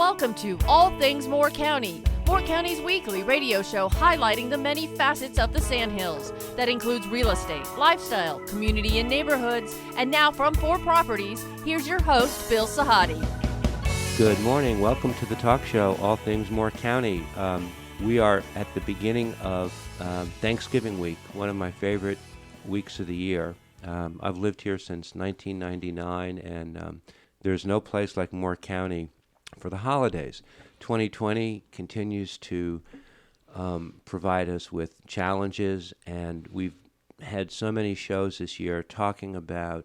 welcome to All Things Moore County, Moore County's weekly radio show highlighting the many facets of the Sandhills. That includes real estate, lifestyle, community and neighborhoods. And now from 4 Properties, here's your host, Bill Sahadi. Good morning. Welcome to the talk show, All Things Moore County. We are at the beginning of Thanksgiving week, one of my favorite weeks of the year. I've lived here since 1999, and there's no place like Moore County for the holidays. 2020 continues to provide us with challenges, and we've had so many shows this year talking about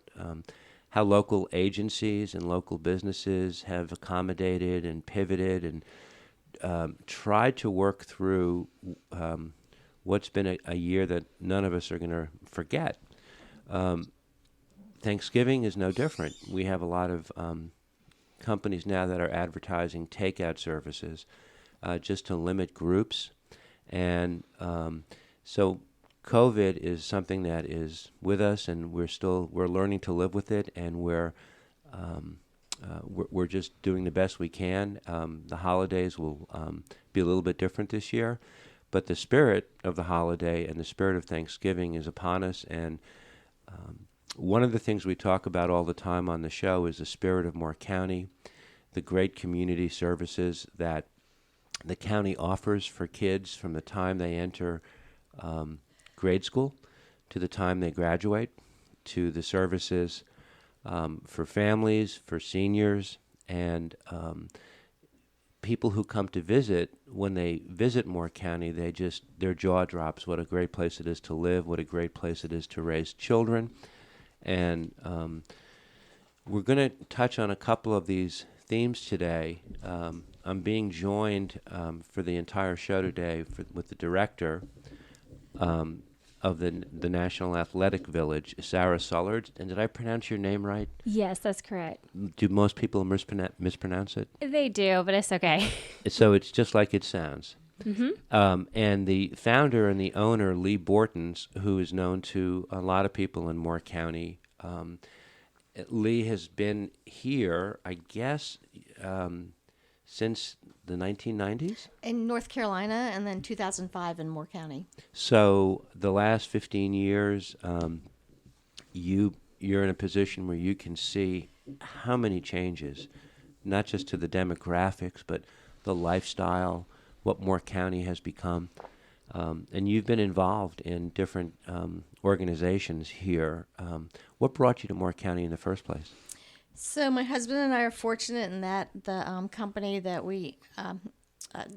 how local agencies and local businesses have accommodated and pivoted and tried to work through what's been a year that none of us are going to forget. Thanksgiving is no different. We have a lot of companies now that are advertising takeout services just to limit groups. And so COVID is something that is with us, and we're learning to live with it, and we're just doing the best we can. The holidays will be a little bit different this year, but the spirit of the holiday and the spirit of Thanksgiving is upon us. And one of the things we talk about all the time on the show is the spirit of Moore County, the great community services that the county offers for kids from the time they enter grade school to the time they graduate, to the services for families, for seniors, and people who come to visit. When they visit Moore County, their jaw drops. What a great place it is to live, what a great place it is to raise children. And we're going to touch on a couple of these themes today. I'm being joined for the entire show today with the director of the National Athletic Village, Sara Sullards. And did I pronounce your name right? Yes, that's correct. Do most people mispronounce it? They do, but it's okay. So it's just like it sounds. Mm-hmm. And the founder and the owner, Leigh Bortins, who is known to a lot of people in Moore County. Leigh has been here, I guess, since the 1990s? In North Carolina, and then 2005 in Moore County. So the last 15 years, you're in a position where you can see how many changes, not just to the demographics, but the lifestyle, what Moore County has become. And you've been involved in different organizations here. What brought you to Moore County in the first place? So my husband and I are fortunate in that the company that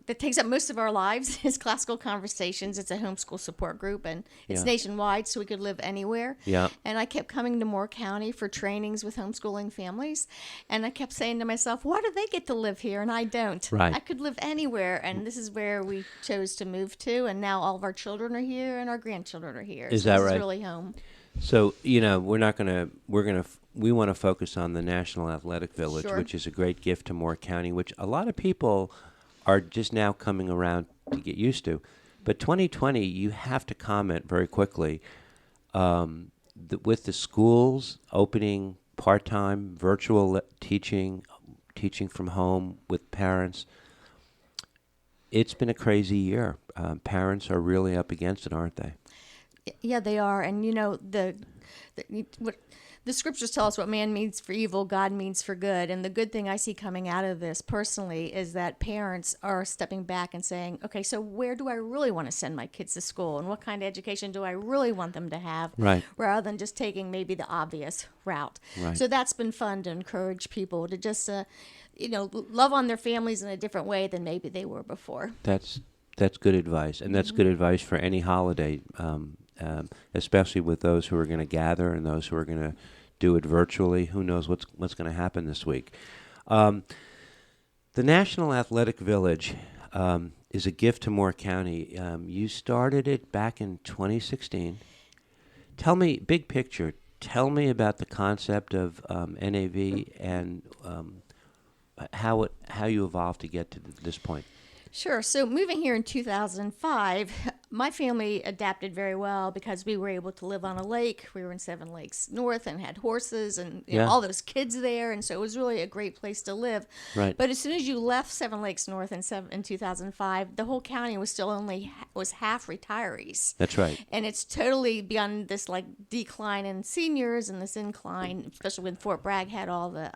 that takes up most of our lives is Classical Conversations. It's a homeschool support group, and it's nationwide, so we could live anywhere. Yeah. And I kept coming to Moore County for trainings with homeschooling families, and I kept saying to myself, why do they get to live here and I don't? Right. I could live anywhere, and this is where we chose to move to, and now all of our children are here and our grandchildren are here. Is so that this right? is really home. So, we want to focus on the National Athletic Village, Sure. which is a great gift to Moore County, which a lot of people are just now coming around to get used to. But 2020, you have to comment very quickly. With the schools opening part-time, virtual teaching from home with parents, it's been a crazy year. Parents are really up against it, aren't they? Yeah, they are. And, the scriptures tell us what man means for evil, God means for good. And the good thing I see coming out of this personally is that parents are stepping back and saying, okay, so where do I really want to send my kids to school? And what kind of education do I really want them to have? Right. Rather than just taking maybe the obvious route. Right. So that's been fun to encourage people to just, love on their families in a different way than maybe they were before. That's good advice, and that's good advice for any holiday, especially with those who are going to gather and those who are going to do it virtually. Who knows what's going to happen this week? The National Athletic Village is a gift to Moore County. You started it back in 2016. Tell me, big picture, tell me about the concept of NAV and how you evolved to get to this point. Sure. So moving here in 2005, my family adapted very well because we were able to live on a lake. We were in Seven Lakes North and had horses and you know, all those kids there. And so it was really a great place to live. Right. But as soon as you left Seven Lakes North in 2005, the whole county was still was half retirees. That's right. And it's totally beyond this like decline in seniors and this incline, especially when Fort Bragg had all the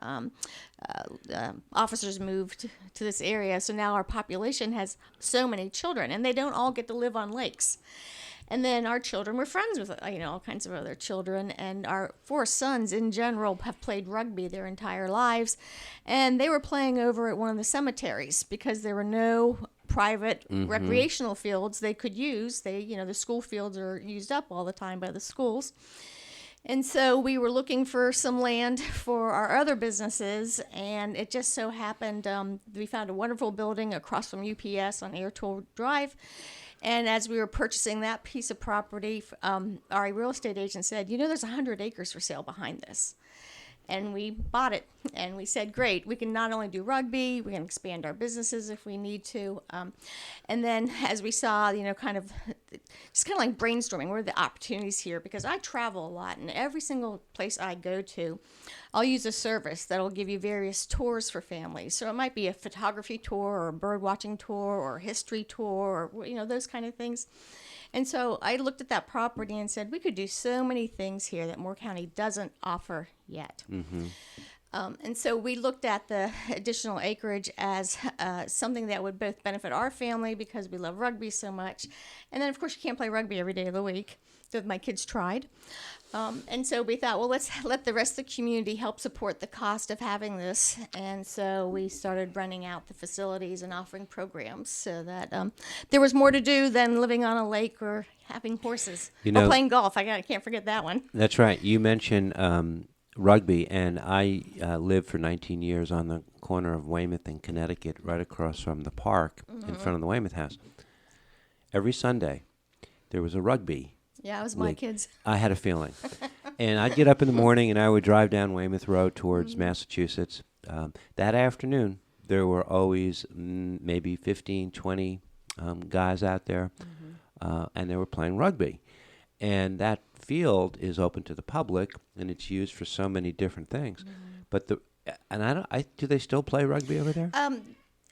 officers moved to this area. So now our population has so many children, and they don't all get to live on lakes. And then our children were friends with, all kinds of other children. And our 4 sons in general have played rugby their entire lives. And they were playing over at one of the cemeteries because there were no private recreational fields they could use. The school fields are used up all the time by the schools. And so we were looking for some land for our other businesses, and it just so happened we found a wonderful building across from UPS on Air Toll Drive. And as we were purchasing that piece of property, our real estate agent said, there's 100 acres for sale behind this. And we bought it, and we said, great, we can not only do rugby, we can expand our businesses if we need to. And then as we saw, just kind of like brainstorming, what are the opportunities here? Because I travel a lot, and every single place I go to, I'll use a service that'll give you various tours for families. So it might be a photography tour or a bird watching tour or a history tour or, those kind of things. And so I looked at that property and said, we could do so many things here that Moore County doesn't offer yet. Mm-hmm. And so we looked at the additional acreage as something that would both benefit our family because we love rugby so much. And then, of course, you can't play rugby every day of the week. So my kids tried. And so we thought, well, let's let the rest of the community help support the cost of having this. And so we started renting out the facilities and offering programs so that there was more to do than living on a lake or having horses or playing golf. I can't forget that one. That's right. You mentioned rugby, and I lived for 19 years on the corner of Weymouth and Connecticut, right across from the park in front of the Weymouth House. Every Sunday, there was a rugby. Yeah, it was my kids. I had a feeling. And I'd get up in the morning, and I would drive down Weymouth Road towards Massachusetts. That afternoon, there were always maybe 15, 20 guys out there, and they were playing rugby. And that field is open to the public, and it's used for so many different things. But do they still play rugby over there?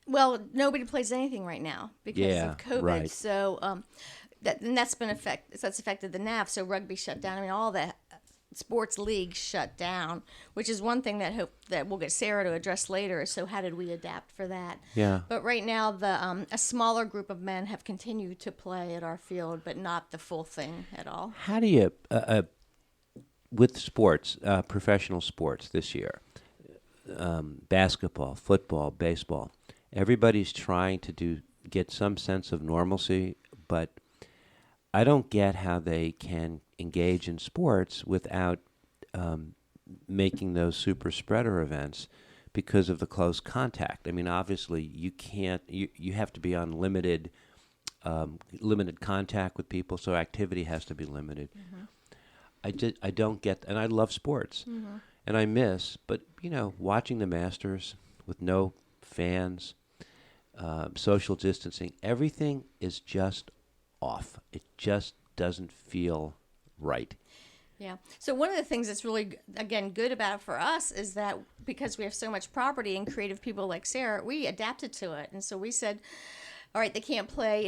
Well, nobody plays anything right now because of COVID. Right. So that's affected the NAV. So rugby shut down. I mean, all the sports leagues shut down, which is one thing that we'll get Sara to address later. So how did we adapt for that? Yeah. But right now, a smaller group of men have continued to play at our field, but not the full thing at all. How do you, with sports, professional sports this year, basketball, football, baseball, everybody's trying to get some sense of normalcy, but I don't get how they can engage in sports without making those super spreader events because of the close contact. I mean, obviously, you can't. You have to be on limited contact with people, so activity has to be limited. I don't get, and I love sports, and I miss, but watching the Masters with no fans, social distancing, everything is just off. It just doesn't feel right. Yeah. So one of the things that's really, again, good about it for us is that because we have so much property and creative people like Sara, we adapted to it. And so we said, all right, they can't play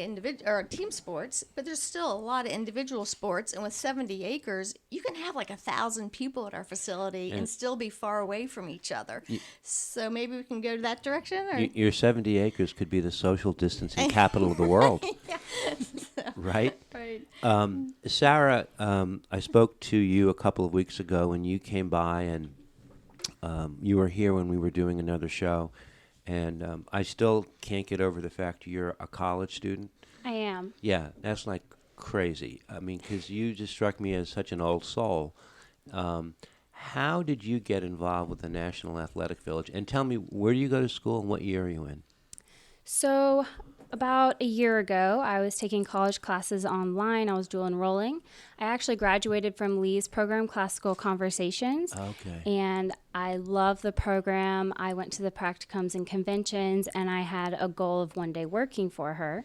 team sports, but there's still a lot of individual sports. And with 70 acres, you can have like 1,000 people at our facility and still be far away from each other. So maybe we can go to that direction? Or? Your 70 acres could be the social distancing capital of the world. Right? Right. Sara, I spoke to you a couple of weeks ago when you came by, and you were here when we were doing another show. And I still can't get over the fact you're a college student. I am. Yeah, that's like crazy. I mean, because you just struck me as such an old soul. How did you get involved with the National Athletic Village? And tell me, where do you go to school and what year are you in? So about a year ago, I was taking college classes online. I was dual enrolling. I actually graduated from Leigh's program, Classical Conversations. Okay. And I love the program. I went to the practicums and conventions, and I had a goal of one day working for her.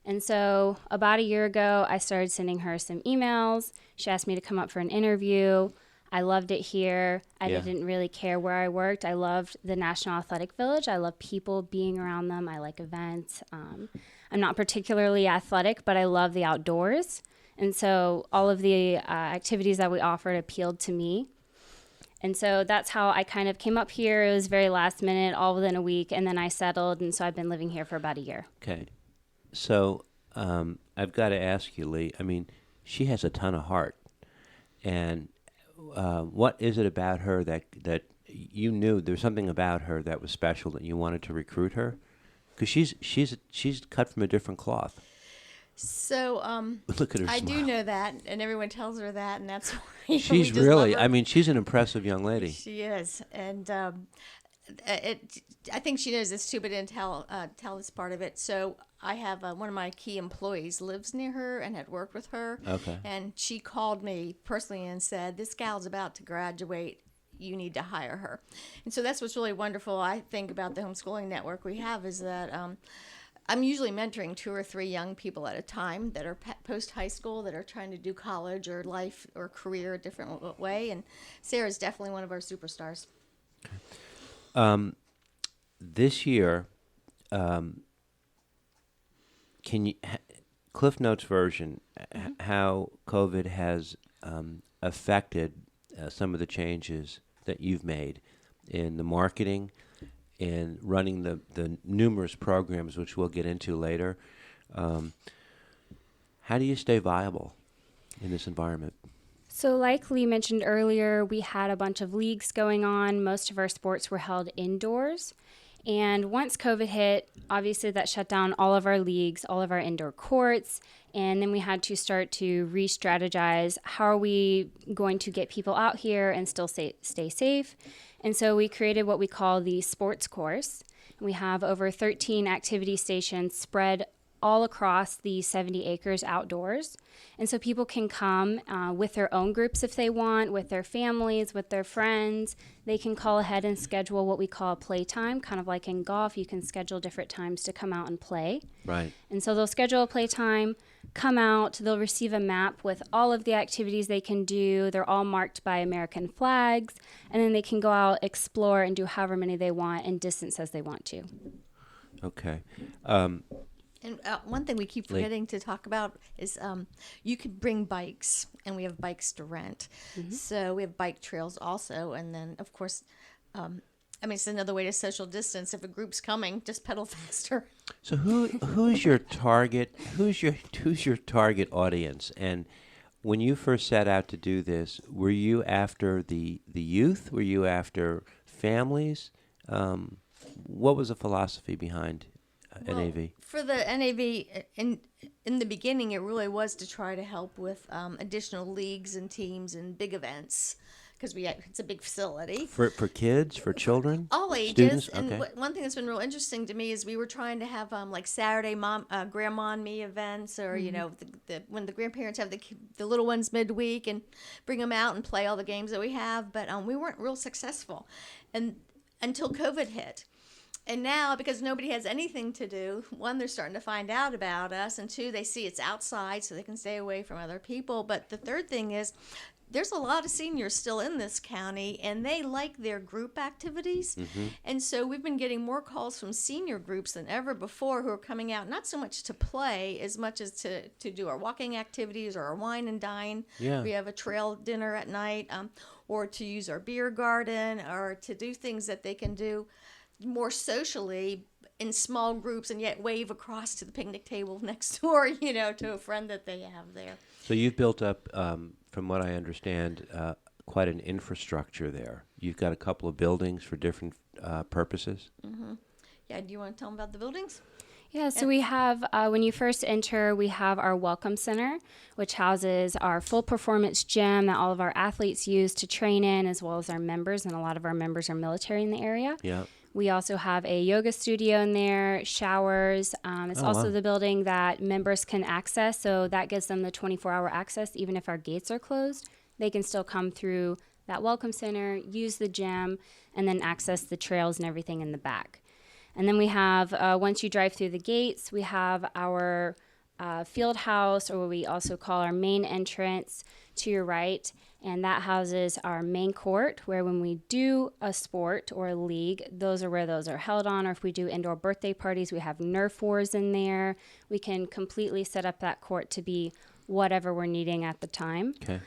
And so about a year ago, I started sending her some emails. She asked me to come up for an interview. I loved it here. I didn't really care where I worked. I loved the National Athletic Village. I love people, being around them. I like events. I'm not particularly athletic, but I love the outdoors. And so all of the activities that we offered appealed to me. And so that's how I kind of came up here. It was very last minute, all within a week, and then I settled, and so I've been living here for about a year. Okay. So I've got to ask you, Leigh, I mean, she has a ton of heart. And what is it about her that you knew there was something about her that was special that you wanted to recruit her? Because she's cut from a different cloth. So Look at her I smile. do know that, and everyone tells her that, and that's why She's really, I mean, she's an impressive young lady. She is, and I think she knows this too, but didn't tell this part of it. So I have one of my key employees lives near her and had worked with her. Okay. And she called me personally and said, "This gal's about to graduate. You need to hire her." And so that's what's really wonderful, I think, about the homeschooling network we have is that I'm usually mentoring 2 or 3 young people at a time that are post-high school, that are trying to do college or life or career a different way. And Sarah's definitely one of our superstars. This year, can you Cliff Notes version how COVID has affected some of the changes that you've made in the marketing, in running the numerous programs which we'll get into later. How do you stay viable in this environment? So like Leigh mentioned earlier, we had a bunch of leagues going on. Most of our sports were held indoors. And once COVID hit, obviously that shut down all of our leagues, all of our indoor courts. And then we had to start to re-strategize. How are we going to get people out here and still stay safe? And so we created what we call the Sports Course. We have over 13 activity stations spread all across the 70 acres outdoors. And so people can come with their own groups if they want, with their families, with their friends. They can call ahead and schedule what we call playtime, kind of like in golf. You can schedule different times to come out and play. Right. And so they'll schedule a playtime, come out, they'll receive a map with all of the activities they can do. They're all marked by American flags. And then they can go out, explore, and do however many they want and distance as they want to. Okay. And one thing we keep forgetting to talk about is you could bring bikes, and we have bikes to rent. Mm-hmm. So we have bike trails also. And then, of course, it's another way to social distance. If a group's coming, just pedal faster. So who's your target? Who's your target audience? And when you first set out to do this, were you after the youth? Were you after families? What was the philosophy behind NAV? For the NAV, in the beginning, it really was to try to help with additional leagues and teams and big events, because it's a big facility. For kids, for children? All ages. Students? And okay. One thing that's been real interesting to me is we were trying to have like Saturday Grandma and Me events, or, when the grandparents have the little ones midweek and bring them out and play all the games that we have. But we weren't real successful until COVID hit. And now, because nobody has anything to do, 1, they're starting to find out about us, and 2, they see it's outside so they can stay away from other people. But the third thing is, there's a lot of seniors still in this county, and they like their group activities. Mm-hmm. And so we've been getting more calls from senior groups than ever before, who are coming out not so much to play as much as to do our walking activities or our wine and dine. Yeah. We have a trail dinner at night, or to use our beer garden, or to do things that they can do more socially in small groups, and yet wave across to the picnic table next door, to a friend that they have there. So you've built up, from what I understand, quite an infrastructure there. You've got a couple of buildings for different purposes. Mm-hmm. Yeah, do you want to tell them about the buildings? Yeah, so we have, when you first enter, we have our Welcome Center, which houses our full performance gym that all of our athletes use to train in, as well as our members, and a lot of our members are military in the area. Yeah. We also have a yoga studio in there, showers. It's also the building that members can access, so that gives them the 24-hour access. Even if our gates are closed, they can still come through that Welcome Center, use the gym, and then access the trails and everything in the back. And then we have, once you drive through the gates, we have our field house, or what we also call our main entrance, to your right. And that houses our main court, where when we do a sport or a league, those are where those are held on. Or if we do indoor birthday parties, we have Nerf wars in there. We can completely set up that court to be whatever we're needing at the time. Okay.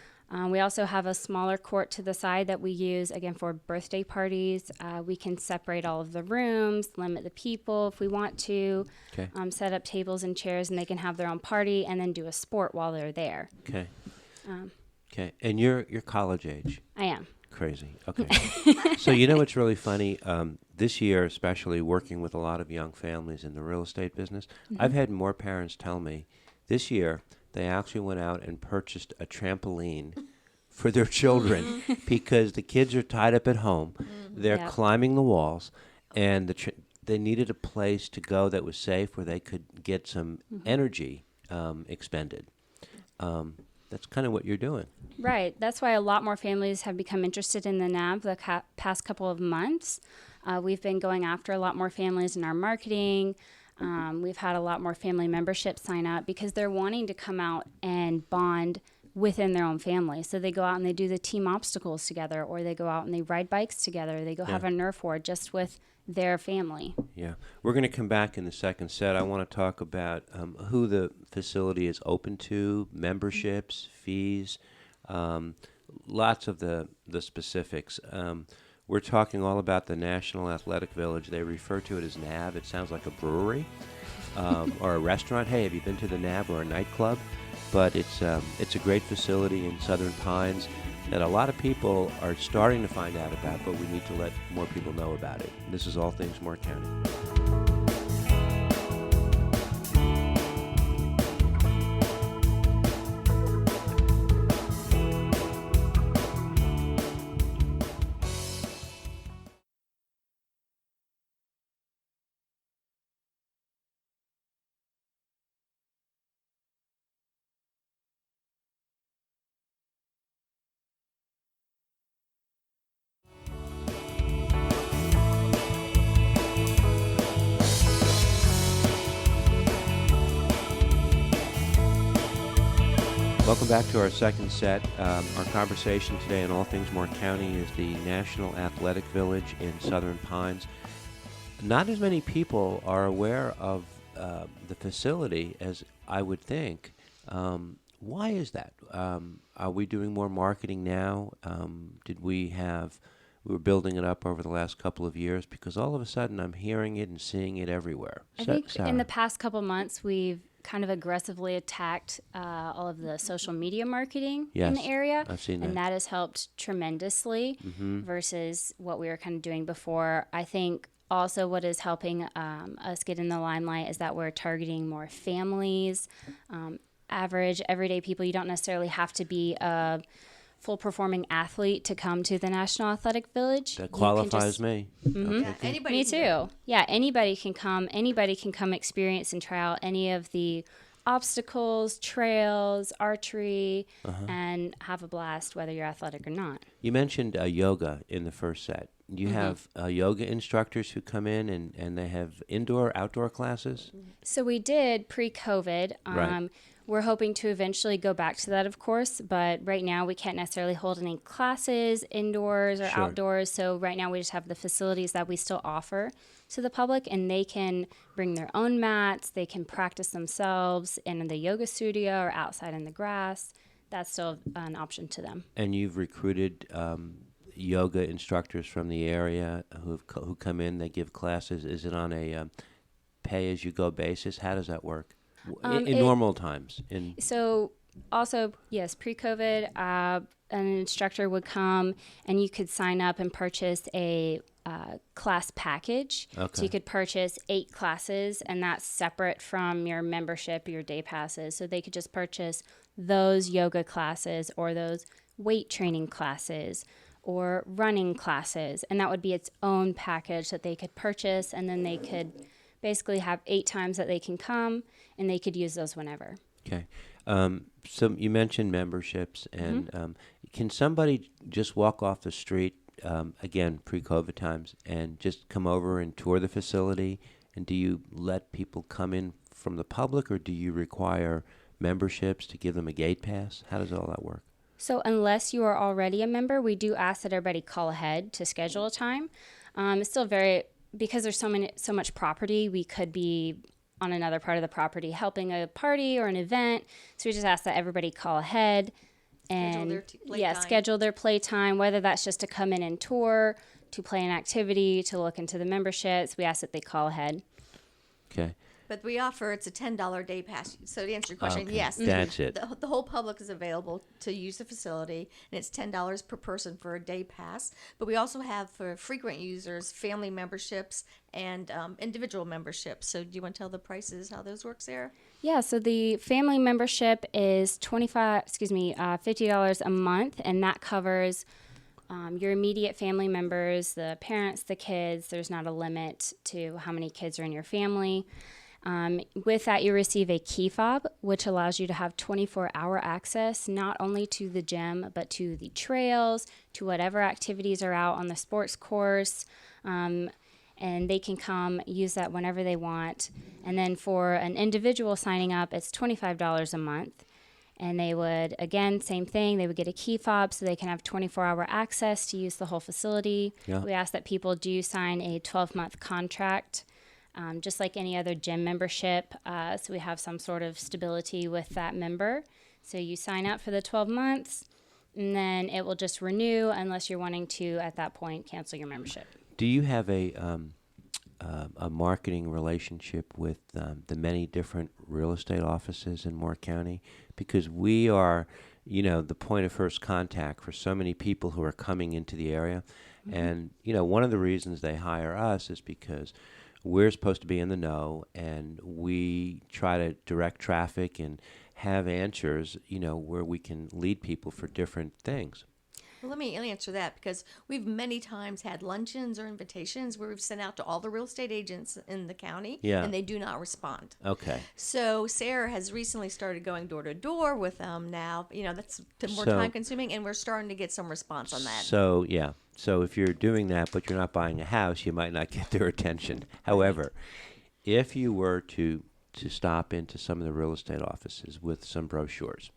We also have a smaller court to the side that we use, again, for birthday parties. We can separate all of the rooms, limit the people if we want to, Okay. Set up tables and chairs, and they can have their own party and then do a sport while they're there. Okay. Okay. And you're college age. I am. Crazy. Okay. So you know what's really funny? This year, especially working with a lot of young families in the real estate business, I've had more parents tell me this year they actually went out and purchased a trampoline for their children because the kids are tied up at home. They're Yep. climbing the walls, and they needed a place to go that was safe where they could get some energy expended. That's kind of what you're doing. Right. That's why a lot more families have become interested in the NAV the past couple of months. We've been going after a lot more families in our marketing. We've had a lot more family memberships sign up because they're wanting to come out and bond within their own family. So they go out and they do the team obstacles together, or they go out and they ride bikes together. They go have a Nerf war just with their family. Yeah. We're going to come back in the second set. I want to talk about who the facility is open to, memberships, fees, lots of the specifics. We're talking all about the National Athletic Village. They refer to it as NAV. It sounds like a brewery or a restaurant. Hey, have you been to the NAV or a nightclub? But it's a great facility in Southern Pines that a lot of people are starting to find out about, but we need to let more people know about it. This is All Things Moore County. Welcome back to our second set. Our conversation today on All Things Moore County is the National Athletic Village in Southern Pines. Not as many people are aware of the facility as I would think. Why is that? Are we doing more marketing now? We were building it up over the last couple of years? Because all of a sudden I'm hearing it and seeing it everywhere. I think Sara. in the past couple months, we've kind of aggressively attacked all of the social media marketing in the area. I've seen that. And that has helped tremendously versus what we were kind of doing before. I think also what is helping us get in the limelight is that we're targeting more families, average, everyday people. You don't necessarily have to be a full performing athlete to come to the National Athletic Village. That qualifies me. Yeah, anybody Me can do it. too. Yeah, anybody can come. Anybody can come experience and try out any of the obstacles, trails, archery, and have a blast, whether you're athletic or not. You mentioned yoga in the first set. You have yoga instructors who come in and they have indoor, outdoor classes? So we did pre-COVID. Right. We're hoping to eventually go back to that, of course, but right now we can't necessarily hold any classes indoors or Sure. outdoors. So right now we just have the facilities that we still offer to the public, and they can bring their own mats. They can practice themselves in the yoga studio or outside in the grass. That's still an option to them. And you've recruited yoga instructors from the area who come in, they give classes. Is it on a pay-as-you-go basis? How does that work? In normal times? So also, yes, pre-COVID, an instructor would come and you could sign up and purchase a class package. Okay. So you could purchase 8 classes, and that's separate from your membership, your day passes. So they could just purchase those yoga classes or those weight training classes or running classes, and that would be its own package that they could purchase, and then they could basically have 8 times that they can come, and they could use those whenever. Okay. So you mentioned memberships, and can somebody just walk off the street, again, pre-COVID times, and just come over and tour the facility And do you let people come in from the public, or do you require memberships to give them a gate pass? How does all that work? So unless you are already a member, we do ask that everybody call ahead to schedule a time. It's still because there's so much property, we could be on another part of the property helping a party or an event. So we just ask that everybody call ahead and schedule their play time, whether that's just to come in and tour, to play an activity, to look into the memberships. We ask that they call ahead. Okay. But we offer, it's a $10 day pass. So to answer your question, Okay. yes. That's it. The whole public is available to use the facility, and it's $10 per person for a day pass. But we also have, for frequent users, family memberships and individual memberships. So do you want to tell the prices, how those work, Sarah? Yeah, so the family membership is $50 a month, and that covers your immediate family members, the parents, the kids. There's not a limit to how many kids are in your family. With that, you receive a key fob, which allows you to have 24-hour access, not only to the gym, but to the trails, to whatever activities are out on the sports course. And they can come use that whenever they want. And then for an individual signing up, it's $25 a month. And they would, again, same thing, they would get a key fob so they can have 24-hour access to use the whole facility. Yeah. We ask that people do sign a 12-month contract. Just like any other gym membership, so we have some sort of stability with that member. So you sign up for the 12 months, and then it will just renew unless you're wanting to, at that point, cancel your membership. Do you have a marketing relationship with the many different real estate offices in Moore County? Because we are, the point of first contact for so many people who are coming into the area. Mm-hmm. And, one of the reasons they hire us is because we're supposed to be in the know, and we try to direct traffic and have answers, where we can lead people for different things. Well, let me answer that, because we've many times had luncheons or invitations where we've sent out to all the real estate agents in the county, and they do not respond. Okay. So Sarah has recently started going door to door with them now. That's more time consuming, and we're starting to get some response on that. So, yeah. So if you're doing that, but you're not buying a house, you might not get their attention. However, if you were to stop into some of the real estate offices with some brochures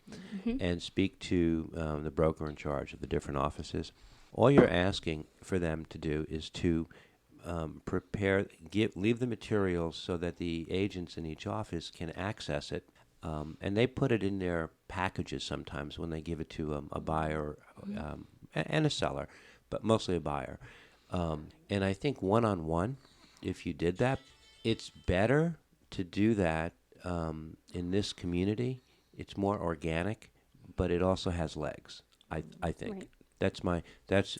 and speak to the broker in charge of the different offices, all you're asking for them to do is to leave the materials so that the agents in each office can access it. And they put it in their packages sometimes when they give it to a buyer and a seller, but mostly a buyer. And I think one-on-one, if you did that, it's better to do that in this community. It's more organic, but it also has legs, I think. Right.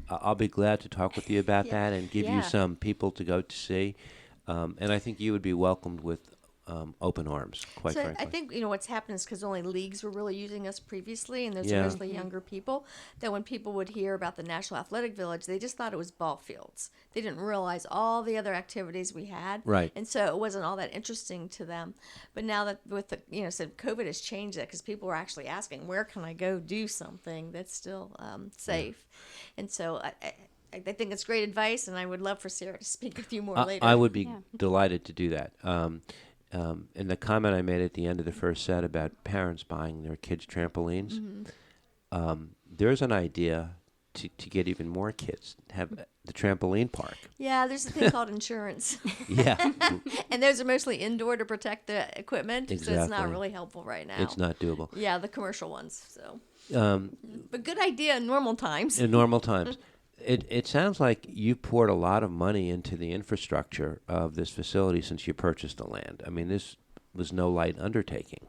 I'll be glad to talk with you about that and give you some people to go to see. And I think you would be welcomed with open arms, quite frankly. I think, what's happened is because only leagues were really using us previously, and those are mostly younger people, that when people would hear about the National Athletic Village, they just thought it was ball fields. They didn't realize all the other activities we had. Right. And so it wasn't all that interesting to them. But now that with the, COVID has changed that, because people are actually asking, where can I go do something that's still safe? And so I think it's great advice, and I would love for Sarah to speak with you more later. I would be delighted to do that. And the comment I made at the end of the first set about parents buying their kids' trampolines, there's an idea to get even more kids, have the trampoline park. Yeah, there's a thing called insurance. Yeah. And those are mostly indoor to protect the equipment, Exactly. so it's not really helpful right now. It's not doable. Yeah, the commercial ones. So, but good idea in normal times. In normal times. It sounds like you poured a lot of money into the infrastructure of this facility since you purchased the land. I mean, this was no light undertaking.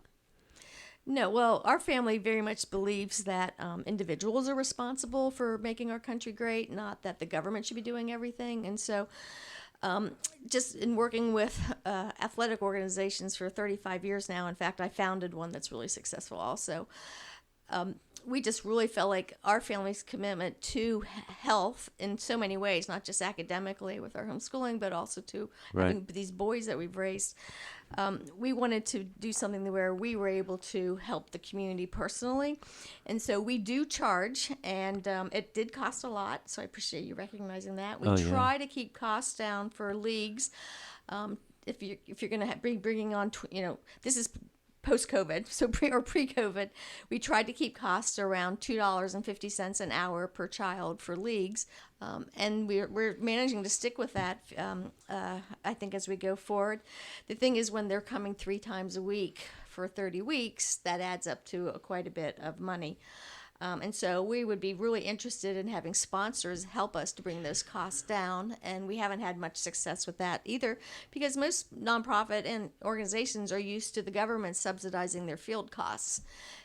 No, well, our family very much believes that individuals are responsible for making our country great, not that the government should be doing everything. And so just in working with athletic organizations for 35 years now, in fact, I founded one that's really successful also. we just really felt like our family's commitment to health in so many ways, not just academically with our homeschooling, but also to having these boys that we've raised. We wanted to do something where we were able to help the community personally. And so we do charge, and it did cost a lot. So I appreciate you recognizing that. We try to keep costs down for leagues. If you're going to be bringing on, this is post-COVID, so pre-COVID, we tried to keep costs around $2.50 an hour per child for leagues, and we're managing to stick with that. I think as we go forward, the thing is when they're coming 3 times a week for 30 weeks, that adds up to quite a bit of money. And so we would be really interested in having sponsors help us to bring those costs down. And we haven't had much success with that either, because most nonprofit and organizations are used to the government subsidizing their field costs.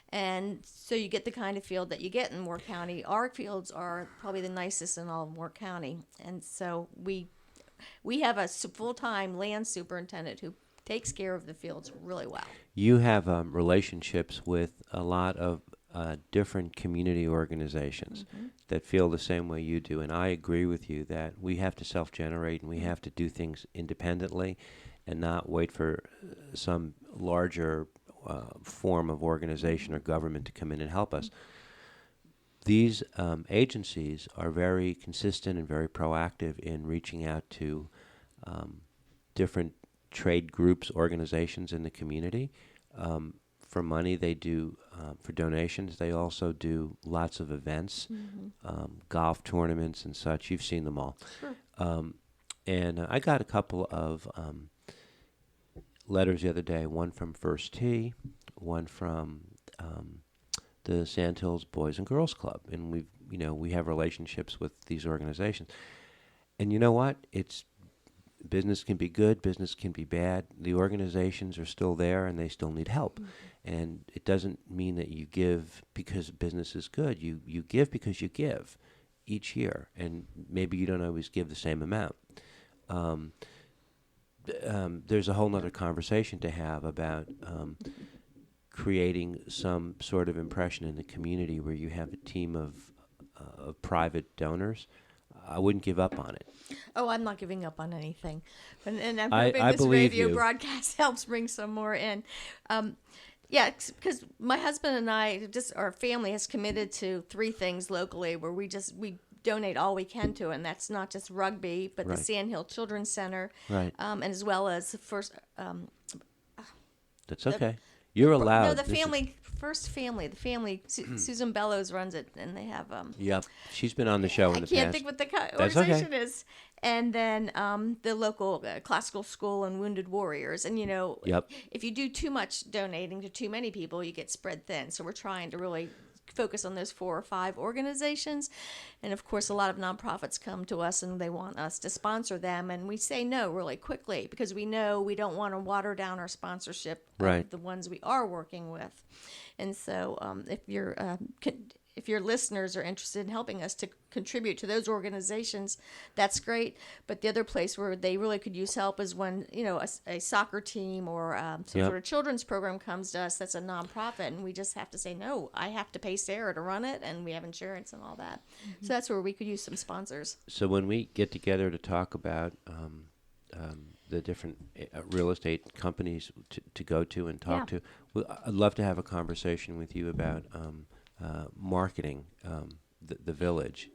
And so you get the kind of field that you get in Moore County. Our fields are probably the nicest in all of Moore County. And so we have a full-time land superintendent who takes care of the fields really well. You have relationships with a lot of different community organizations that feel the same way you do. And I agree with you that we have to self-generate and we have to do things independently and not wait for some larger form of organization or government to come in and help us. These agencies are very consistent and very proactive in reaching out to different trade groups, organizations in the community. For money, they do, for donations, they also do lots of events, golf tournaments and such. You've seen them all. Sure. And I got a couple of letters the other day, one from First Tee, one from the Sandhills Boys and Girls Club. And we have relationships with these organizations. And you know what? Business can be good, business can be bad. The organizations are still there and they still need help. And it doesn't mean that you give because business is good. You give because you give each year. And maybe you don't always give the same amount. There's a whole nother conversation to have about creating some sort of impression in the community where you have a team of private donors. I wouldn't give up on it. Oh, I'm not giving up on anything. And I'm I hoping this believe radio you. broadcast helps bring some more in. Yeah, because my husband and I, our family has committed to 3 things locally where we donate all we can to, and that's not just rugby, but the Sandhill Children's Center, and as well as the first. That's okay. You're allowed. No, the family. Susan Bellows runs it, and they have. Yep, she's been on the show in the past. I can't think what the organization is. And then the local classical school and Wounded Warriors. And, if you do too much donating to too many people, you get spread thin. So we're trying to really focus on those 4 or 5 organizations. And, of course, a lot of nonprofits come to us and they want us to sponsor them. And we say no really quickly because we know we don't want to water down our sponsorship of the ones we are working with. And so if your listeners are interested in helping us to contribute to those organizations, that's great. But the other place where they really could use help is when, a soccer team or some sort of children's program comes to us that's a nonprofit, and we just have to say, no, I have to pay Sara to run it, and we have insurance and all that. So that's where we could use some sponsors. So when we get together to talk about the different real estate companies to go to and talk to, I'd love to have a conversation with you about marketing the village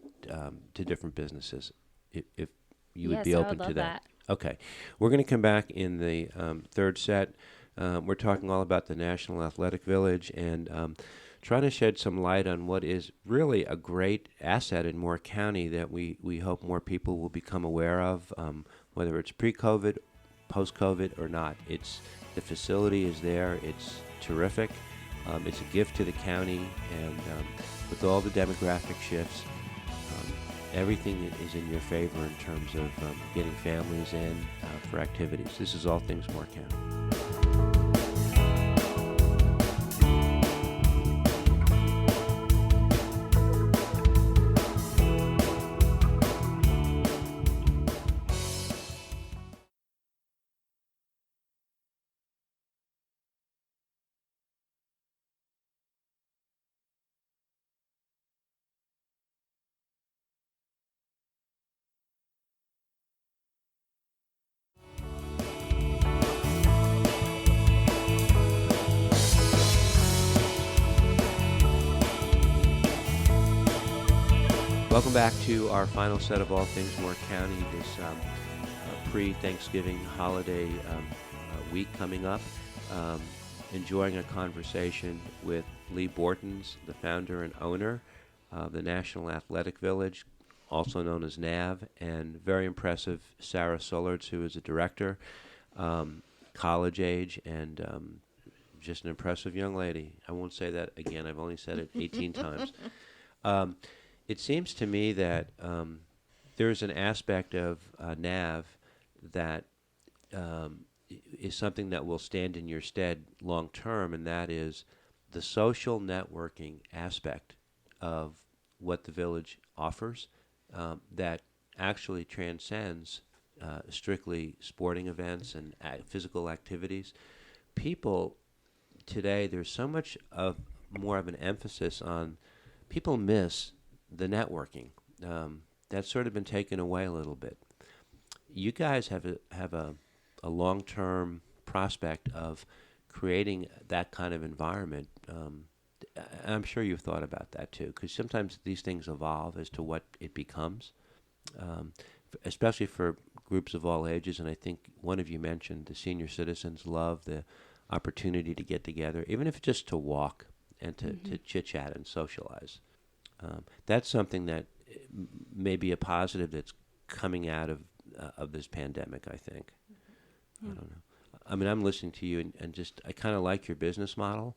to different businesses, if you would be open to that. Okay. We're going to come back in the third set. We're talking all about the National Athletic Village and trying to shed some light on what is really a great asset in Moore County that we hope more people will become aware of, whether it's pre-COVID, post-COVID, or not. The facility is there. It's terrific. It's a gift to the county, and with all the demographic shifts, everything is in your favor in terms of getting families in for activities. This is all things Moore County. Welcome back to our final set of All Things Moore County, this pre-Thanksgiving holiday week coming up. Enjoying a conversation with Leigh Bortins, the founder and owner of the National Athletic Village, also known as NAV, and very impressive Sara Sullards, who is a director, college age, and just an impressive young lady. I won't say that again. I've only said it 18 times. It seems to me that there's an aspect of NAV that is something that will stand in your stead long term, and that is the social networking aspect of what the village offers that actually transcends strictly sporting events and physical activities. People today, there's so much more of an emphasis on people miss the networking. That's sort of been taken away a little bit. You guys have a long-term prospect of creating that kind of environment. I'm sure you've thought about that too, because sometimes these things evolve as to what it becomes, especially for groups of all ages. And I think one of you mentioned the senior citizens love the opportunity to get together, even if it's just to walk and to chit-chat and socialize. That's something that may be a positive that's coming out of this pandemic, I think. I don't know. I mean, I'm listening to you and just I kind of like your business model.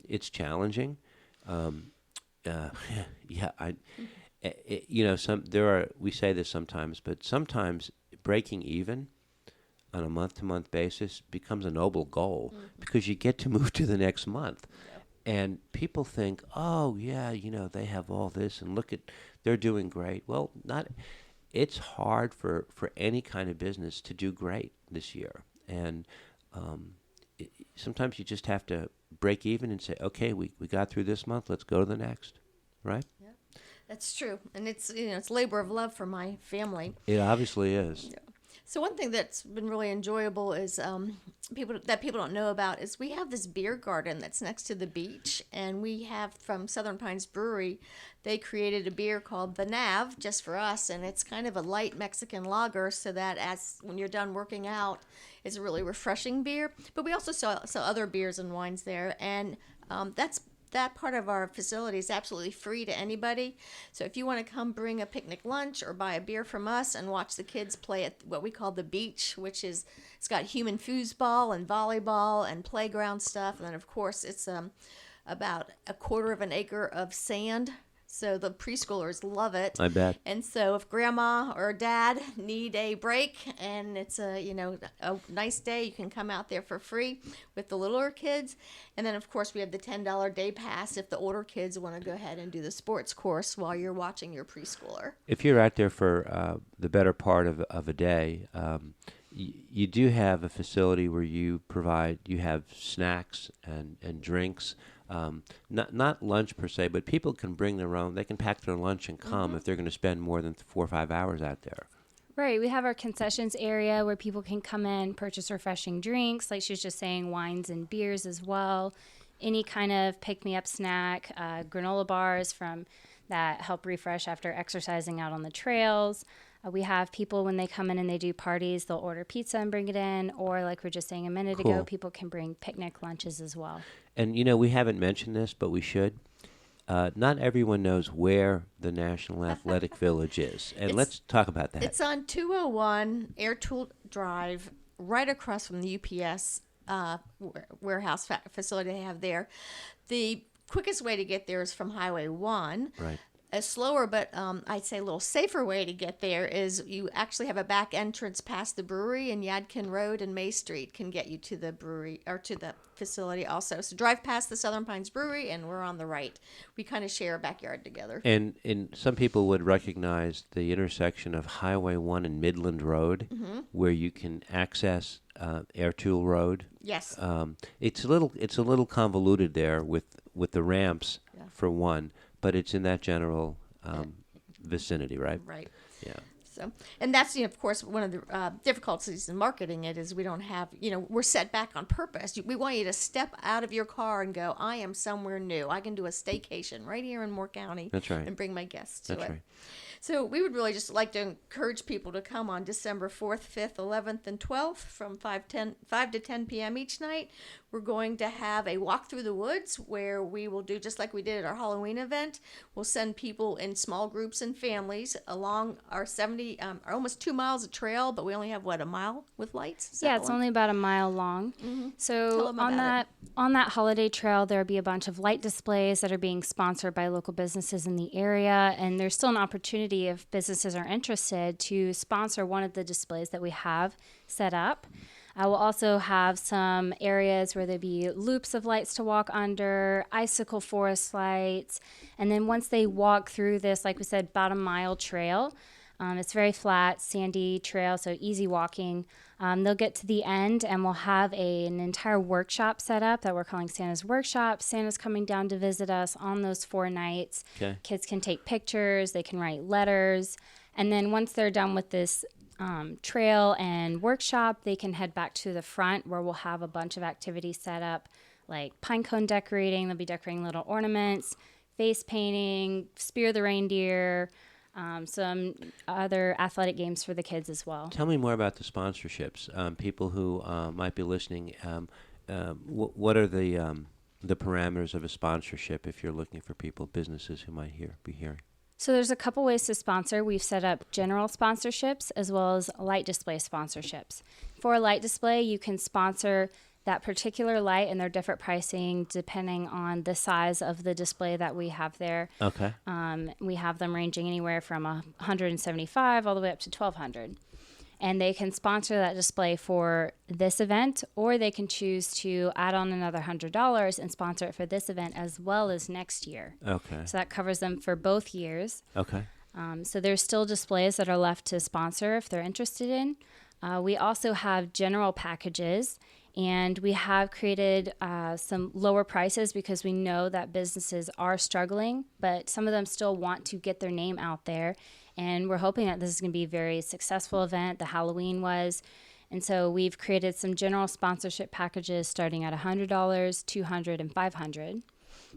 It's challenging. We say this sometimes, but sometimes breaking even on a month-to-month basis becomes a noble goal because you get to move to the next month. And people think, oh, yeah, they have all this, and look they're doing great. Well, it's hard for any kind of business to do great this year. And sometimes you just have to break even and say, okay, we got through this month, let's go to the next, right? Yeah, that's true. And it's labor of love for my family. It obviously is. Yeah. So one thing that's been really enjoyable is people don't know about is we have this beer garden that's next to the beach, and we have from Southern Pines Brewery, they created a beer called the NAV just for us, and it's kind of a light Mexican lager, so that when you're done working out, it's a really refreshing beer. But we also sell other beers and wines there, and that part of our facility is absolutely free to anybody. So if you want to come bring a picnic lunch or buy a beer from us and watch the kids play at what we call the beach, which is, it's got human foosball and volleyball and playground stuff. And then, of course, it's about a quarter of an acre of sand. So the preschoolers love it. I bet. And so if grandma or dad need a break and it's a nice day, you can come out there for free with the littler kids. And then, of course, we have the $10 day pass if the older kids want to go ahead and do the sports course while you're watching your preschooler. If you're out there for the better part of a day, you do have a facility where you have snacks and drinks. Not lunch per se, but people can bring their own. They can pack their lunch and come if they're going to spend more than 4 or 5 hours out there. Right. We have our concessions area where people can come in, purchase refreshing drinks, like she was just saying, wines and beers as well. Any kind of pick-me-up snack, granola bars that help refresh after exercising out on the trails. We have people, when they come in and they do parties, they'll order pizza and bring it in, or like we were just saying a minute ago, people can bring picnic lunches as well. And, we haven't mentioned this, but we should. Not everyone knows where the National Athletic Village is. And let's talk about that. It's on 201 Air Tool Drive, right across from the UPS warehouse facility they have there. The quickest way to get there is from Highway 1. Right. A slower, but I'd say a little safer way to get there is you actually have a back entrance past the brewery, and Yadkin Road and May Street can get you to the brewery or to the facility also. So drive past the Southern Pines Brewery, and we're on the right. We kind of share a backyard together. And some people would recognize the intersection of Highway 1 and Midland Road, where you can access Air Tool Road. Yes. It's a little convoluted there with the ramps for one. But it's in that general vicinity, right? Right. Yeah. So, and that's, of course, one of the difficulties in marketing it is we don't have, we're set back on purpose. We want you to step out of your car and go, I am somewhere new. I can do a staycation right here in Moore County. That's right. And bring my guests to That's it. right. So we would really just like to encourage people to come on December 4th, 5th, 11th, and 12th from 5 to 10 p.m. each night. We're going to have a walk through the woods where we will do just like we did at our Halloween event. We'll send people in small groups and families along our almost 2 miles of trail, but we only have, a mile with lights? Yeah, it's only about a mile long. Mm-hmm. So on that holiday trail, there'll be a bunch of light displays that are being sponsored by local businesses in the area, and there's still an opportunity if businesses are interested to sponsor one of the displays that we have set up. We'll also have some areas where there'll be loops of lights to walk under, icicle forest lights, and then once they walk through this, like we said, about a mile trail, it's very flat, sandy trail, so easy walking. They'll get to the end, and we'll have an entire workshop set up that we're calling Santa's Workshop. Santa's coming down to visit us on those 4 nights. Okay. Kids can take pictures, they can write letters, and then once they're done with this trail and workshop, they can head back to the front where we'll have a bunch of activities set up, like pine cone decorating. They'll be decorating little ornaments, face painting, spear the reindeer, some other athletic games for the kids as well. Tell me more about the sponsorships. People who might be listening, what are the parameters of a sponsorship if you're looking for businesses who might be hearing? So there's a couple ways to sponsor. We've set up general sponsorships as well as light display sponsorships. For a light display, you can sponsor that particular light, and they're different pricing depending on the size of the display that we have there. Okay. We have them ranging anywhere from $175 all the way up to $1,200. And they can sponsor that display for this event, or they can choose to add on another $100 and sponsor it for this event as well as next year. Okay. So that covers them for both years. Okay. So there's still displays that are left to sponsor if they're interested in. We also have general packages, and we have created some lower prices because we know that businesses are struggling, but some of them still want to get their name out there. And we're hoping that this is going to be a very successful event. The Halloween was. And so we've created some general sponsorship packages starting at $100, $200, and $500.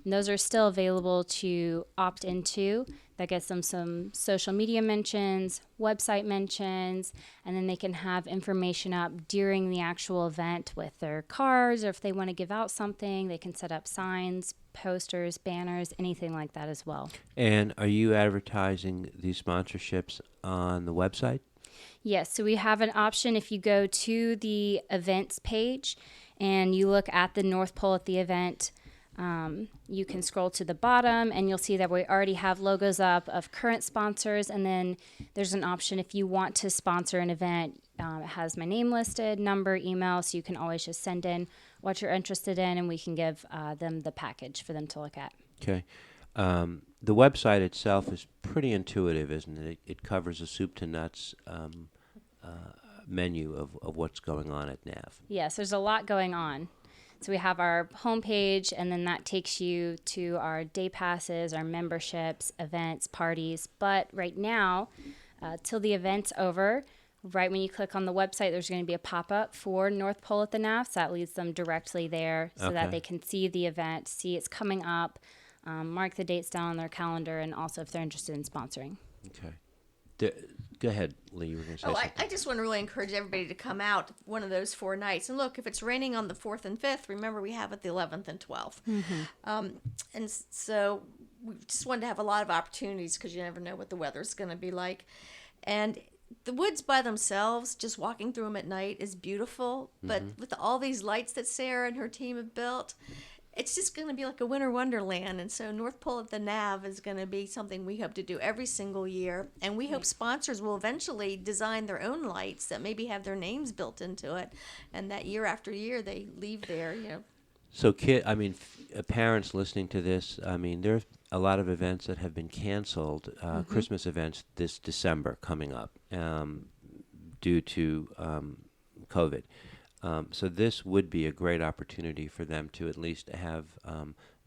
And those are still available to opt into. That gets them some social media mentions, website mentions, and then they can have information up during the actual event with their cards, or if they want to give out something, they can set up signs, posters, banners, anything like that as well. And are you advertising these sponsorships on the website? Yes, so we have an option if you go to the events page and you look at the North Pole at the event. You can scroll to the bottom and you'll see that we already have logos up of current sponsors, and then there's an option if you want to sponsor an event. It has my name listed, number, email, so you can always just send in what you're interested in and we can give them the package for them to look at. Okay. The website itself is pretty intuitive, isn't it? It covers a soup to nuts menu of what's going on at NAV. Yes, there's a lot going on. So we have our homepage, and then that takes you to our day passes, our memberships, events, parties. But right now, till the event's over, right when you click on the website, there's going to be a pop-up for North Pole at the NAF. So that leads them directly there so that they can see the event, see it's coming up, mark the dates down on their calendar, and also if they're interested in sponsoring. Okay. Go ahead, Leigh. You were going to say something. I just want to really encourage everybody to come out one of those 4 nights. And look, if it's raining on the 4th and 5th, remember we have it the 11th and 12th. Mm-hmm. And so we just wanted to have a lot of opportunities because you never know what the weather's going to be like. And the woods by themselves, just walking through them at night is beautiful. But with all these lights that Sara and her team have built, it's just going to be like a winter wonderland. And so North Pole at the NAV is going to be something we hope to do every single year. And we hope sponsors will eventually design their own lights that maybe have their names built into it. And that year after year, they leave there, So, parents listening to this, there's a lot of events that have been canceled, Christmas events this December coming up due to COVID. So this would be a great opportunity for them to at least have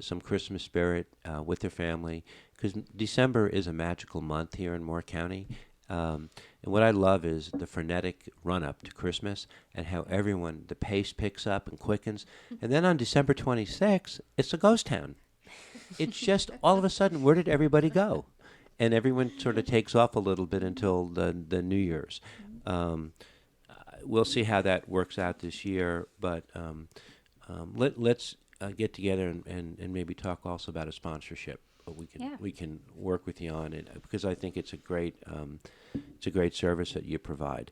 some Christmas spirit with their family, because December is a magical month here in Moore County, And what I love is the frenetic run-up to Christmas and how the pace picks up and quickens. And then on December 26th, it's a ghost town. It's just all of a sudden, where did everybody go? And everyone sort of takes off a little bit until the New Year's. We'll see how that works out this year, but let's get together and maybe talk also about a sponsorship. We can work with you on it because I think it's a great service that you provide.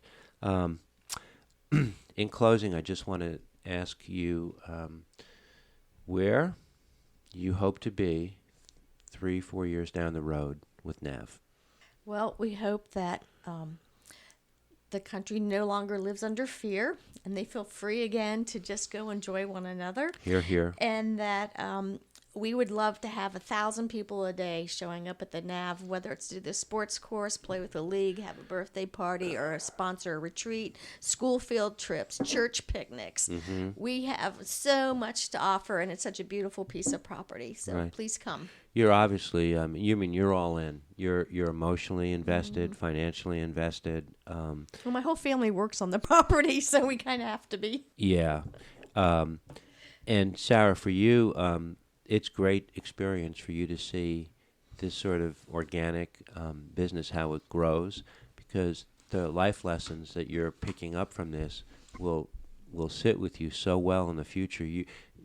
In closing, I just want to ask you where you hope to be 3-4 years down the road with NAV. Well, we hope that the country no longer lives under fear and they feel free again to just go enjoy one another. Hear, hear. And that we would love to have 1,000 people a day showing up at the NAV, whether it's to do the sports course, play with the league, have a birthday party, or sponsor a retreat, school field trips, church picnics. Mm-hmm. We have so much to offer, and it's such a beautiful piece of property. So please come. You're obviously, you're all in. You're emotionally invested, financially invested. Well, my whole family works on the property, so we kind of have to be. Yeah. And Sara, for you, it's great experience for you to see this sort of organic business, how it grows, because the life lessons that you're picking up from this will sit with you so well in the future.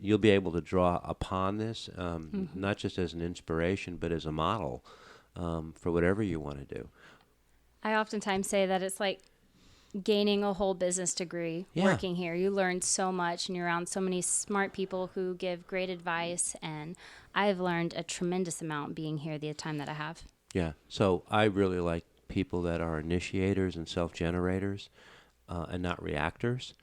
You'll be able to draw upon this, not just as an inspiration, but as a model for whatever you want to do. I oftentimes say that it's like gaining a whole business degree working here. You learn so much, and you're around so many smart people who give great advice, and I've learned a tremendous amount being here the time that I have. Yeah, so I really like people that are initiators and self-generators and not reactors,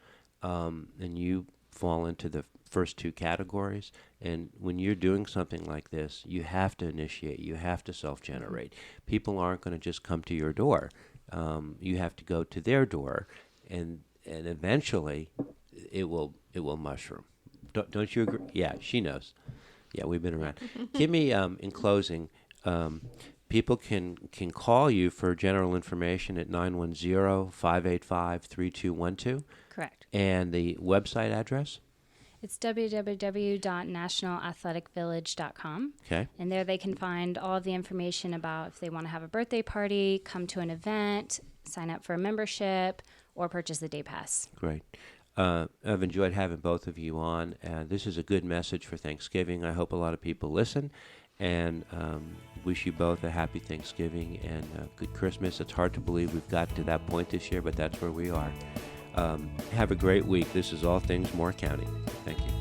and you fall into the first two categories. And when you're doing something like this, you have to initiate, you have to self-generate. People aren't going to just come to your door. You have to go to their door, and eventually it will mushroom. Don't you agree? Yeah, she knows. Yeah, we've been around. Give me in closing, people can call you for general information at 910-585-3212. Correct. And the website address? It's www.nationalathleticvillage.com. Okay. And there they can find all of the information about if they want to have a birthday party, come to an event, sign up for a membership, or purchase the day pass. Great. I've enjoyed having both of you on. This is a good message for Thanksgiving. I hope a lot of people listen, and wish you both a happy Thanksgiving and a good Christmas. It's hard to believe we've got to that point this year, but that's where we are. Have a great week. This is All Things Moore County. Thank you.